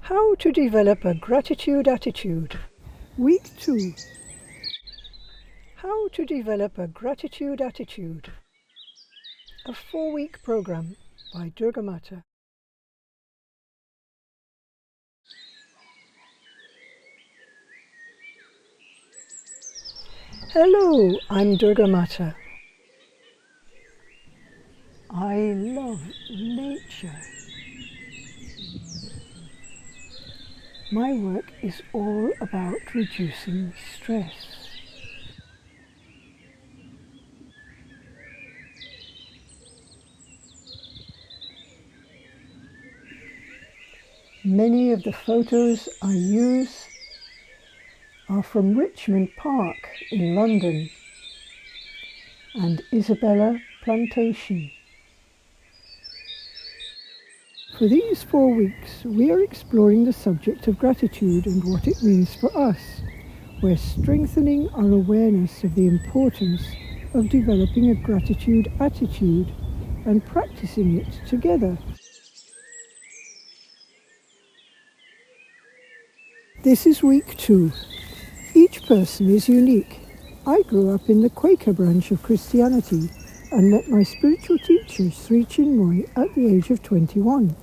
How to develop a gratitude attitude. Week 2. How to develop a gratitude attitude. A 4-week program by DurgaMata. Hello, I'm DurgaMata. I love nature. My work is all about reducing stress. Many of the photos I use are from Richmond Park in London and Isabella Plantation. For these 4 weeks, we are exploring the subject of gratitude and what it means for us. We're strengthening our awareness of the importance of developing a gratitude attitude and practicing it together. This is week 2. Each person is unique. I grew up in the Quaker branch of Christianity and met my spiritual teacher Sri Chinmoy at the age of 21.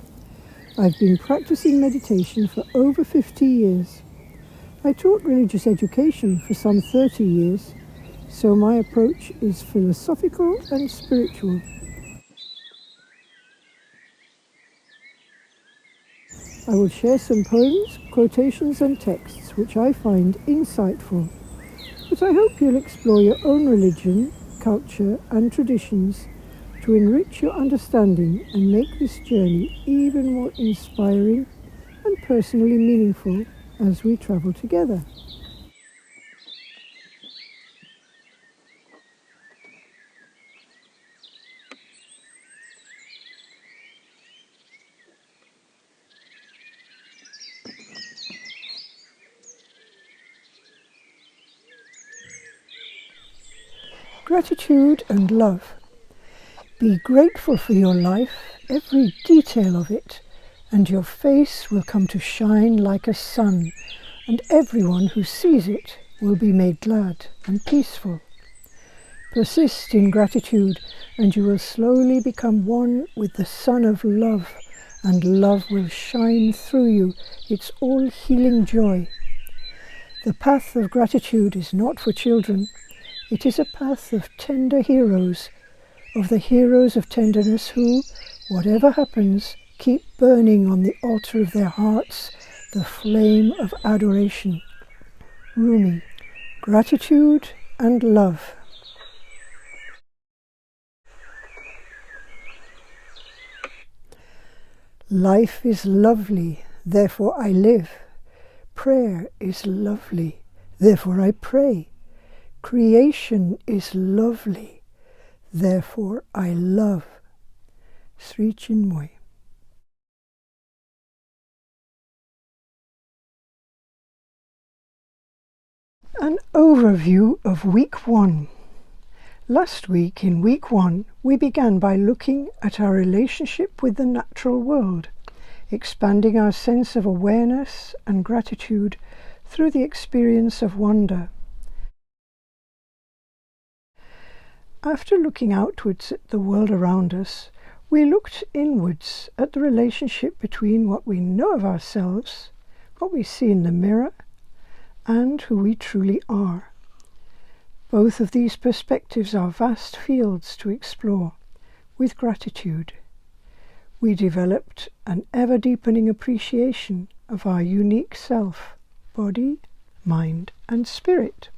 I've been practicing meditation for over 50 years. I taught religious education for some 30 years, so my approach is philosophical and spiritual. I will share some poems, quotations and texts which I find insightful, but I hope you'll explore your own religion, culture and traditions to enrich your understanding and make this journey even more inspiring and personally meaningful as we travel together. Gratitude and love. Be grateful for your life, every detail of it, and your face will come to shine like a sun, and everyone who sees it will be made glad and peaceful. Persist in gratitude, and you will slowly become one with the sun of love, and love will shine through you, its all-healing joy. The path of gratitude is not for children. It is a path of tender heroes, of the heroes of tenderness who, whatever happens, keep burning on the altar of their hearts the flame of adoration. Rumi. Gratitude and love. Life is lovely, therefore I live. Prayer is lovely, therefore I pray. Creation is lovely, therefore I love. Sri Chinmoy. An overview of Week 1. Last week, in Week 1, we began by looking at our relationship with the natural world, expanding our sense of awareness and gratitude through the experience of wonder. After looking outwards at the world around us, we looked inwards at the relationship between what we know of ourselves, what we see in the mirror, and who we truly are. Both of these perspectives are vast fields to explore. With gratitude, we developed an ever-deepening appreciation of our unique self, body, mind, and spirit.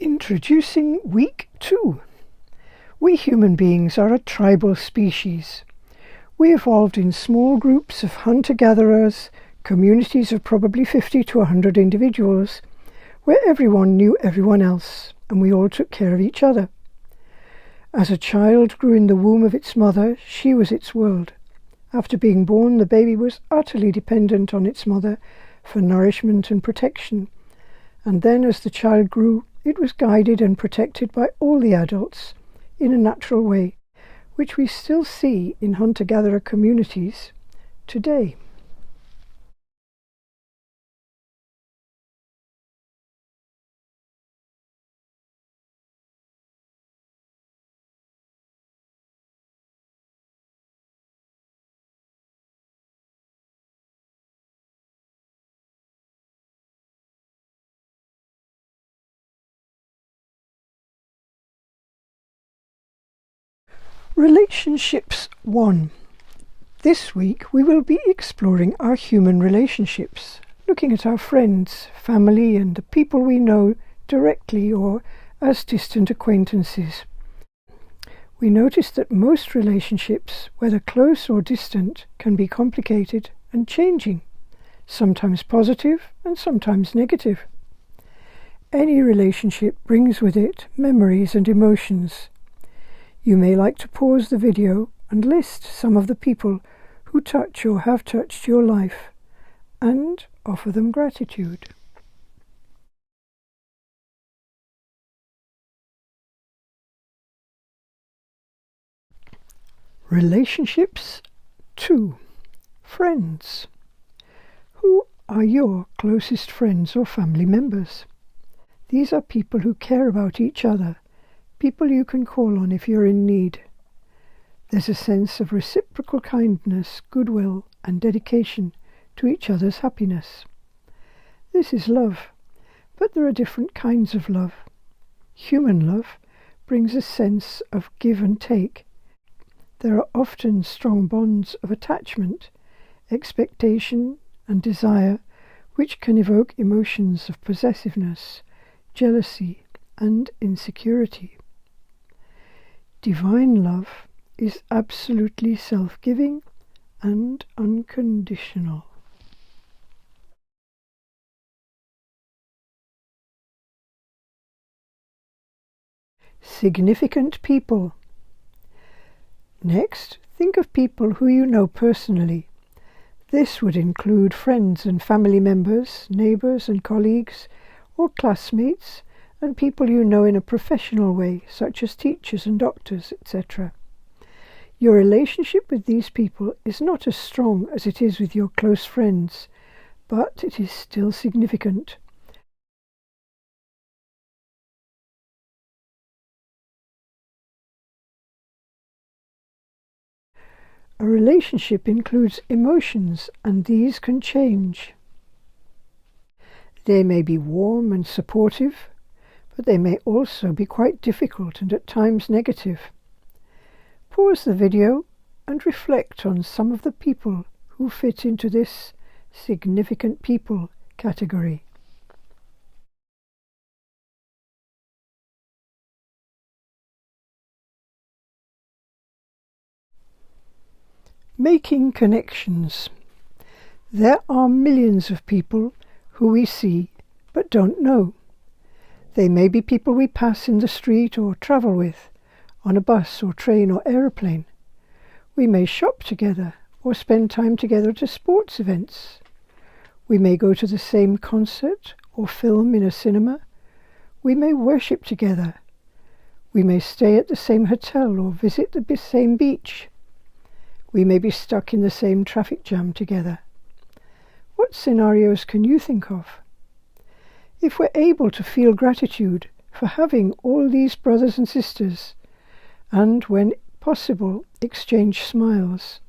Introducing Week 2. We human beings are a tribal species. We evolved in small groups of hunter-gatherers, communities of probably 50 to 100 individuals, where everyone knew everyone else, and we all took care of each other. As a child grew in the womb of its mother, she was its world. After being born, the baby was utterly dependent on its mother for nourishment and protection, and then as the child grew, it was guided and protected by all the adults in a natural way, which we still see in hunter-gatherer communities today. Relationships 1. This week we will be exploring our human relationships, looking at our friends, family and the people we know directly or as distant acquaintances. We notice that most relationships, whether close or distant, can be complicated and changing, sometimes positive and sometimes negative. Any relationship brings with it memories and emotions. You may like to pause the video and list some of the people who touch or have touched your life and offer them gratitude. Relationships 2. Friends. Who are your closest friends or family members? These are people who care about each other, people you can call on if you're in need. There's a sense of reciprocal kindness, goodwill, and dedication to each other's happiness. This is love, but there are different kinds of love. Human love brings a sense of give and take. There are often strong bonds of attachment, expectation, and desire, which can evoke emotions of possessiveness, jealousy, and insecurity. Divine love is absolutely self-giving and unconditional. Significant people. Next, think of people who you know personally. This would include friends and family members, neighbours and colleagues, or classmates, and people you know in a professional way, such as teachers and doctors, etc. Your relationship with these people is not as strong as it is with your close friends, but it is still significant. A relationship includes emotions, and these can change. They may be warm and supportive, but they may also be quite difficult and at times negative. Pause the video and reflect on some of the people who fit into this significant people category. Making connections. There are millions of people who we see but don't know. They may be people we pass in the street or travel with, on a bus or train or aeroplane. We may shop together or spend time together at sports events. We may go to the same concert or film in a cinema. We may worship together. We may stay at the same hotel or visit the same beach. We may be stuck in the same traffic jam together. What scenarios can you think of? If we're able to feel gratitude for having all these brothers and sisters, and when possible, exchange smiles,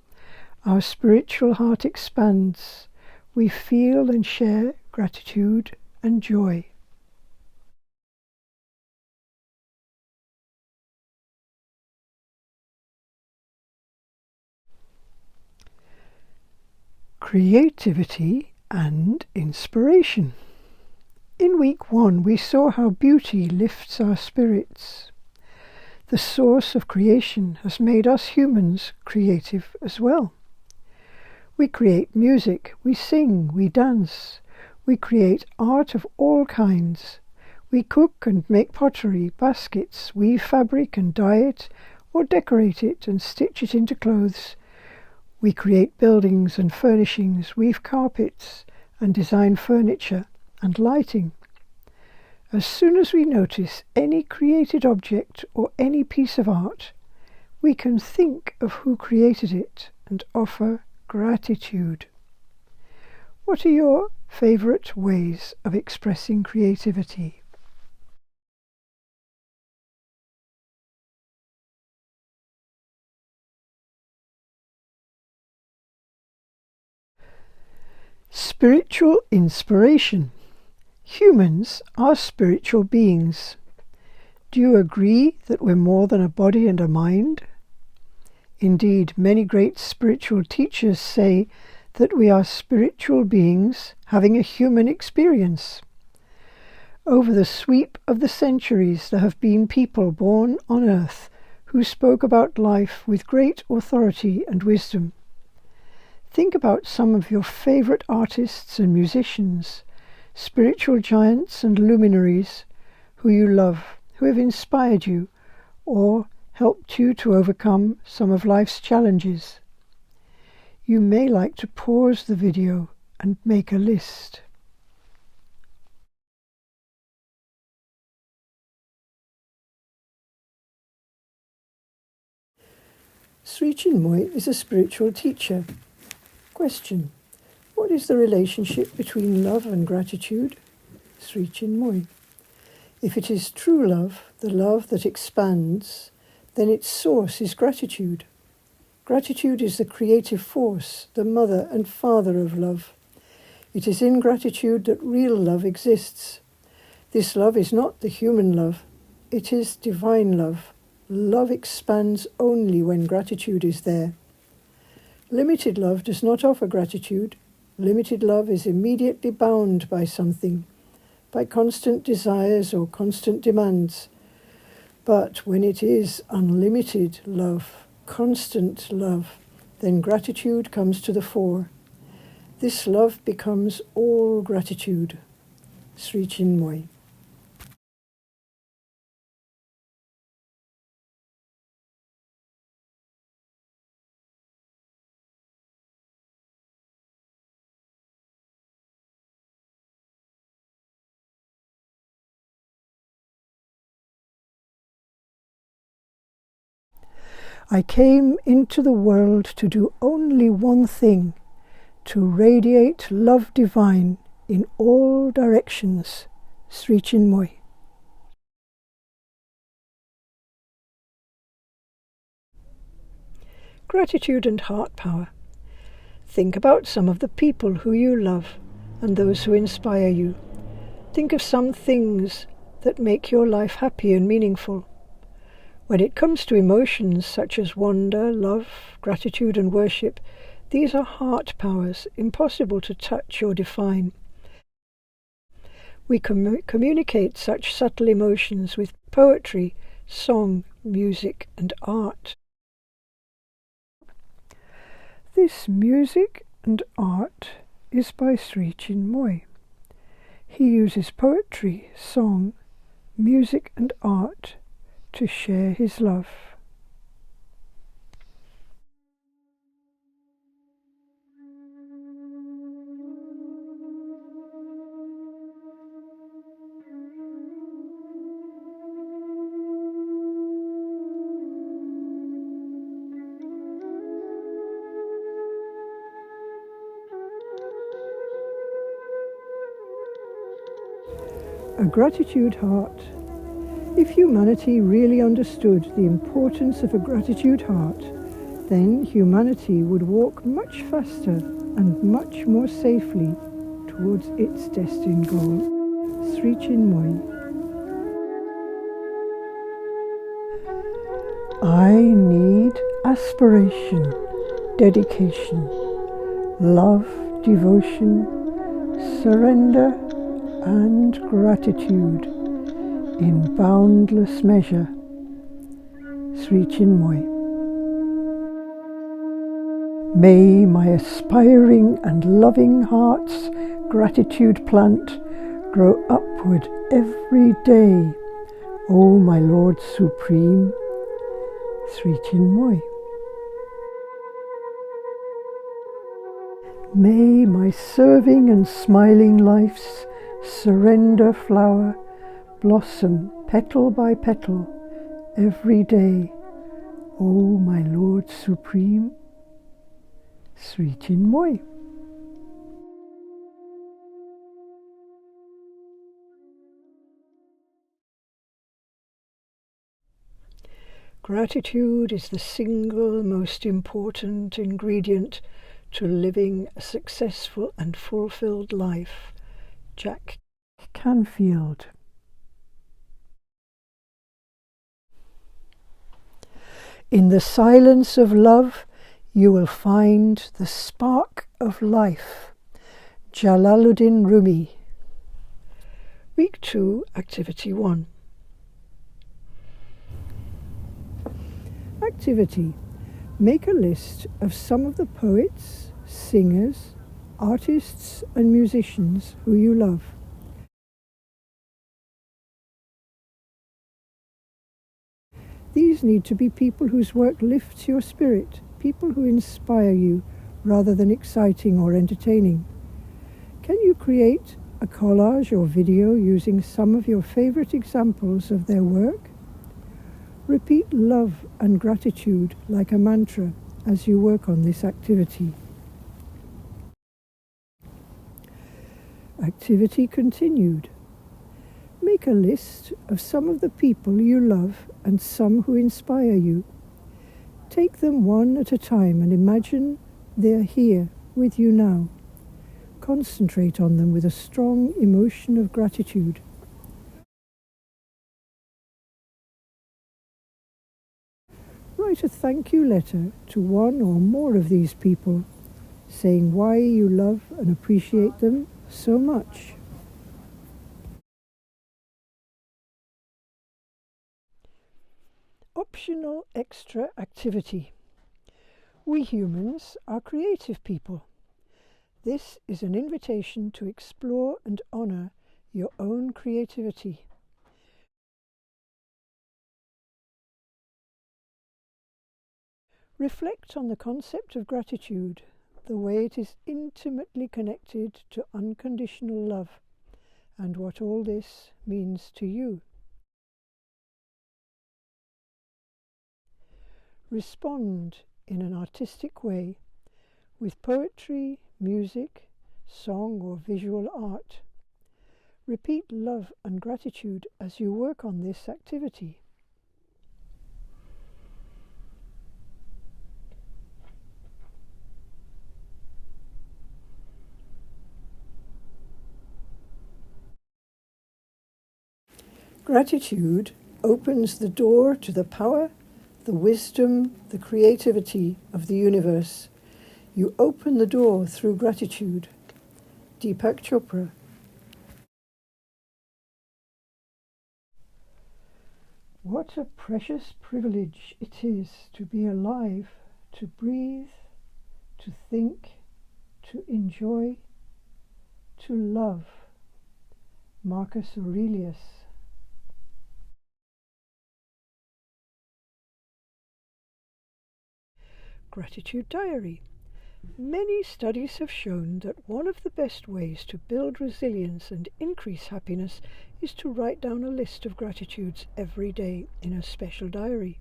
our spiritual heart expands. We feel and share gratitude and joy. Creativity and inspiration. In week 1, we saw how beauty lifts our spirits. The source of creation has made us humans creative as well. We create music, we sing, we dance. We create art of all kinds. We cook and make pottery, baskets, weave fabric and dye it, or decorate it and stitch it into clothes. We create buildings and furnishings, weave carpets and design furniture and lighting. As soon as we notice any created object or any piece of art, we can think of who created it and offer gratitude. What are your favourite ways of expressing creativity? Spiritual inspiration. Humans are spiritual beings. Do you agree that we're more than a body and a mind? Indeed, many great spiritual teachers say that we are spiritual beings having a human experience. Over the sweep of the centuries, there have been people born on earth who spoke about life with great authority and wisdom. Think about some of your favourite artists and musicians, spiritual giants and luminaries who you love, who have inspired you or helped you to overcome some of life's challenges. You may like to pause the video and make a list. Sri Chinmoy is a spiritual teacher. Question: what is the relationship between love and gratitude? Sri Chinmoy: if it is true love, the love that expands, then its source is gratitude. Gratitude is the creative force, the mother and father of love. It is in gratitude that real love exists. This love is not the human love, it is divine love. Love expands only when gratitude is there. Limited love does not offer gratitude. Limited love is immediately bound by something, by constant desires or constant demands. But when it is unlimited love, constant love, then gratitude comes to the fore. This love becomes all gratitude. Sri Chinmoy. I came into the world to do only one thing, to radiate love divine in all directions. Sri Chinmoy. Gratitude and heart power. Think about some of the people who you love and those who inspire you. Think of some things that make your life happy and meaningful. When it comes to emotions such as wonder, love, gratitude and worship, these are heart powers, impossible to touch or define. We communicate such subtle emotions with poetry, song, music and art. This music and art is by Sri Chinmoy. He uses poetry, song, music and art to share his love. A gratitude heart. If humanity really understood the importance of a gratitude heart, then humanity would walk much faster and much more safely towards its destined goal. Sri Chinmoy. I need aspiration, dedication, love, devotion, surrender and gratitude in boundless measure. Sri Chinmoy. May my aspiring and loving heart's gratitude plant grow upward every day, O my Lord Supreme. Sri Chinmoy. May my serving and smiling life's surrender flower blossom petal by petal every day, O my Lord Supreme. Sri Chinmoy. Gratitude is the single most important ingredient to living a successful and fulfilled life. Jack Canfield. In the silence of love, you will find the spark of life. Jalaluddin Rumi. Week 2, Activity 1. Activity. Make a list of some of the poets, singers, artists and musicians who you love. These need to be people whose work lifts your spirit, people who inspire you rather than exciting or entertaining. Can you create a collage or video using some of your favorite examples of their work? Repeat love and gratitude like a mantra as you work on this activity. Activity continued. Make a list of some of the people you love and some who inspire you. Take them one at a time and imagine they're here with you now. Concentrate on them with a strong emotion of gratitude. Write a thank you letter to one or more of these people, saying why you love and appreciate them so much. Optional extra activity. We humans are creative people. This is an invitation to explore and honor your own creativity. Reflect on the concept of gratitude, the way it is intimately connected to unconditional love, and what all this means to you. Respond in an artistic way with poetry, music, song or visual art. Repeat love and gratitude as you work on this activity. Gratitude opens the door to the power, the wisdom, the creativity of the universe. You open the door through gratitude. Deepak Chopra. What a precious privilege it is to be alive, to breathe, to think, to enjoy, to love. Marcus Aurelius. Gratitude Diary. Many studies have shown that one of the best ways to build resilience and increase happiness is to write down a list of gratitudes every day in a special diary.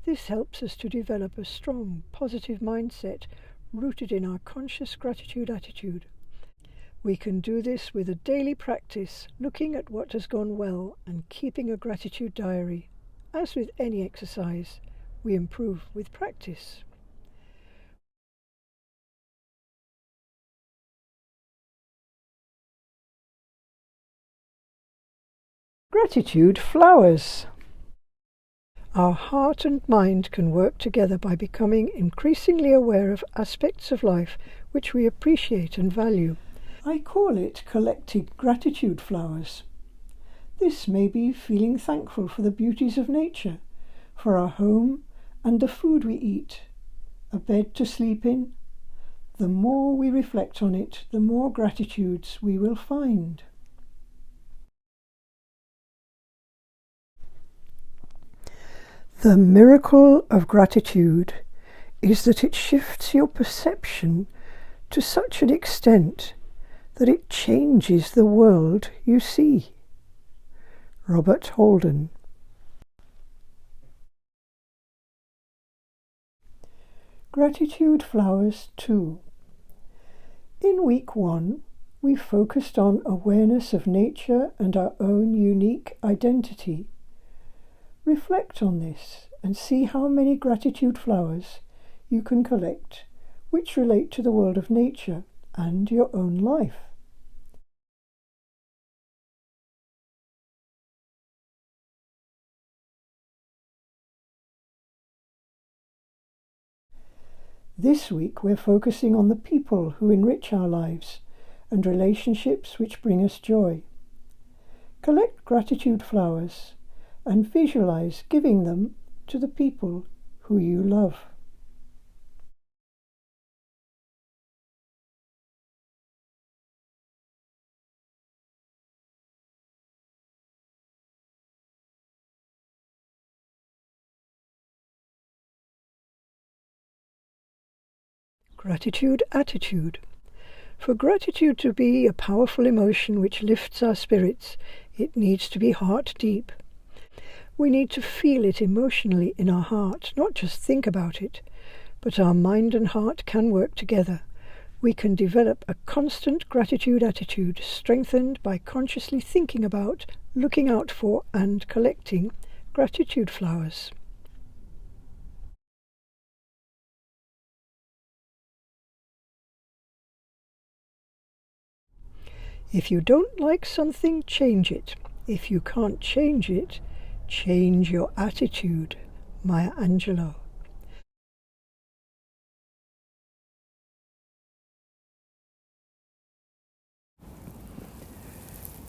This helps us to develop a strong, positive mindset rooted in our conscious gratitude attitude. We can do this with a daily practice, looking at what has gone well and keeping a gratitude diary. As with any exercise, we improve with practice. Gratitude flowers. Our heart and mind can work together by becoming increasingly aware of aspects of life which we appreciate and value. I call it collecting gratitude flowers. This may be feeling thankful for the beauties of nature, for our home and the food we eat, a bed to sleep in. The more we reflect on it, the more gratitudes we will find. The miracle of gratitude is that it shifts your perception to such an extent that it changes the world you see. Robert Holden. Gratitude Flowers 2. In week 1, we focused on awareness of nature and our own unique identity. Reflect on this and see how many gratitude flowers you can collect which relate to the world of nature and your own life. This week we're focusing on the people who enrich our lives and relationships which bring us joy. Collect gratitude flowers and visualize giving them to the people who you love. Gratitude attitude. For gratitude to be a powerful emotion which lifts our spirits, it needs to be heart deep. We need to feel it emotionally in our heart, not just think about it, but our mind and heart can work together. We can develop a constant gratitude attitude, strengthened by consciously thinking about, looking out for, and collecting gratitude flowers. If you don't like something, change it. If you can't change it, change your attitude. Maya Angelou.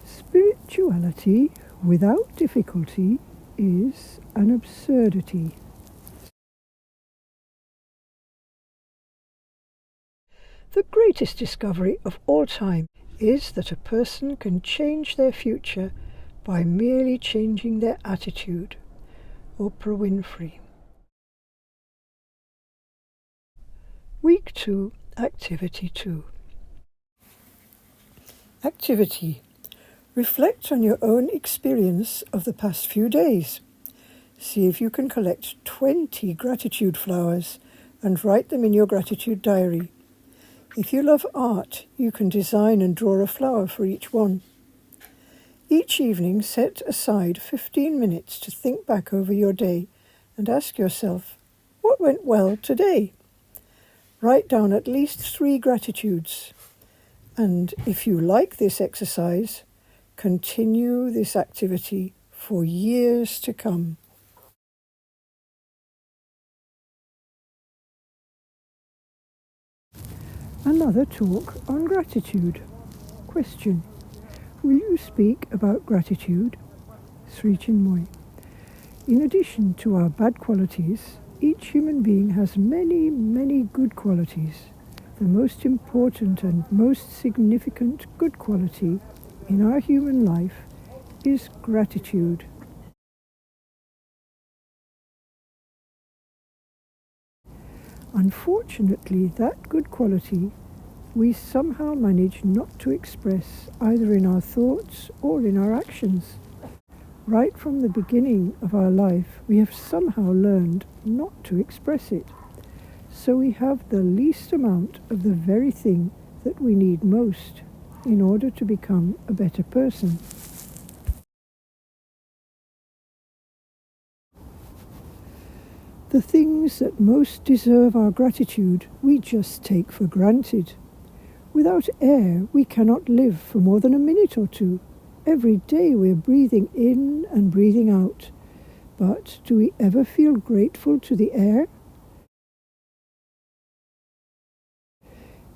Spirituality without difficulty is an absurdity. The greatest discovery of all time is that a person can change their future by merely changing their attitude. Oprah Winfrey. Week 2, Activity 2. Activity. Reflect on your own experience of the past few days. See if you can collect 20 gratitude flowers and write them in your gratitude diary. If you love art, you can design and draw a flower for each one. Each evening, set aside 15 minutes to think back over your day and ask yourself, what went well today? Write down at least 3 gratitudes. And if you like this exercise, continue this activity for years to come. Another talk on gratitude. Question. Will you speak about gratitude? Sri Chinmoy. In addition to our bad qualities, each human being has many, many good qualities. The most important and most significant good quality in our human life is gratitude. Unfortunately, that good quality we somehow manage not to express either in our thoughts or in our actions. Right from the beginning of our life, we have somehow learned not to express it. So we have the least amount of the very thing that we need most in order to become a better person. The things that most deserve our gratitude, we just take for granted. Without air, we cannot live for more than a minute or two. Every day we're breathing in and breathing out. But do we ever feel grateful to the air?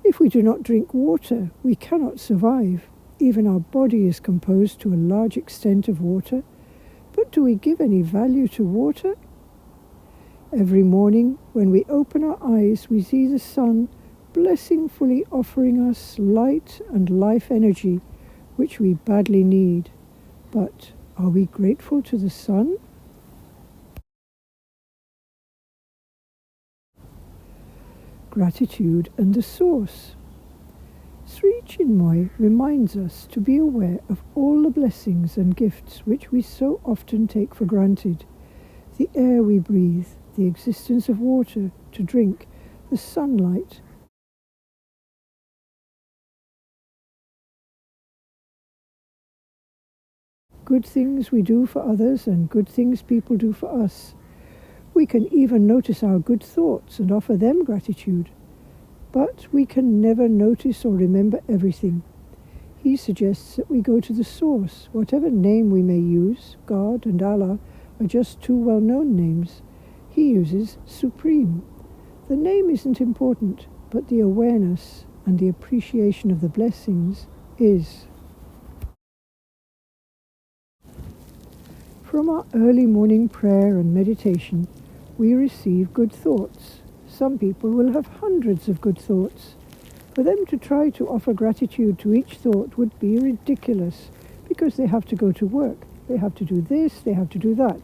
If we do not drink water, we cannot survive. Even our body is composed to a large extent of water. But do we give any value to water? Every morning, when we open our eyes, we see the sun blessingfully offering us light and life energy, which we badly need. But are we grateful to the sun? Gratitude and the source. Sri Chinmoy reminds us to be aware of all the blessings and gifts which we so often take for granted. The air we breathe, the existence of water to drink, the sunlight. Good things we do for others and good things people do for us. We can even notice our good thoughts and offer them gratitude. But we can never notice or remember everything. He suggests that we go to the source. Whatever name we may use, God and Allah are just two well-known names. He uses Supreme. The name isn't important, but the awareness and the appreciation of the blessings is. From our early morning prayer and meditation, we receive good thoughts. Some people will have hundreds of good thoughts. For them to try to offer gratitude to each thought would be ridiculous, because they have to go to work, they have to do this, they have to do that.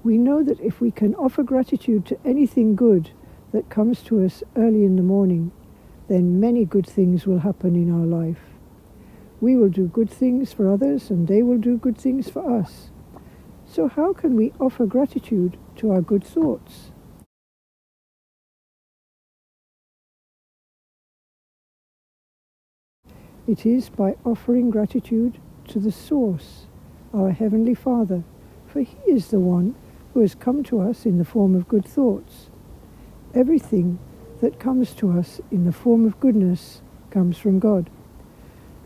We know that if we can offer gratitude to anything good that comes to us early in the morning, then many good things will happen in our life. We will do good things for others, and they will do good things for us. So how can we offer gratitude to our good thoughts? It is by offering gratitude to the Source, our Heavenly Father, for He is the one who has come to us in the form of good thoughts. Everything that comes to us in the form of goodness comes from God.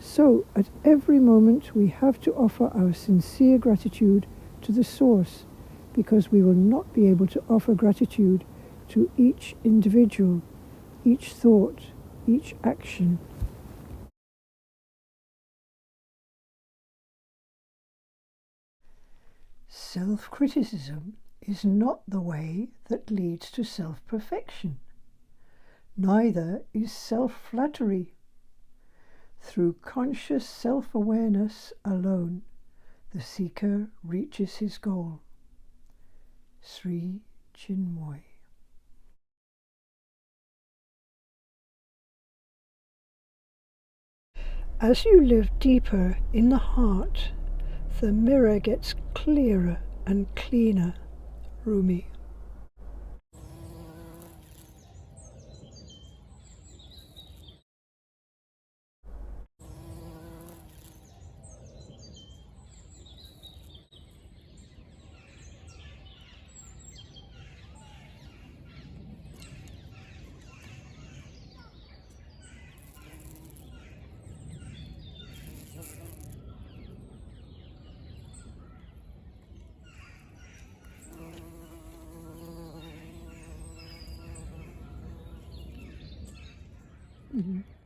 So at every moment we have to offer our sincere gratitude to the Source, because we will not be able to offer gratitude to each individual, each thought, each action. Self-criticism is not the way that leads to self-perfection. Neither is self-flattery. Through conscious self-awareness alone, the seeker reaches his goal. Sri Chinmoy. As you live deeper in the heart, the mirror gets clearer and cleaner. Rumi. Mm-hmm.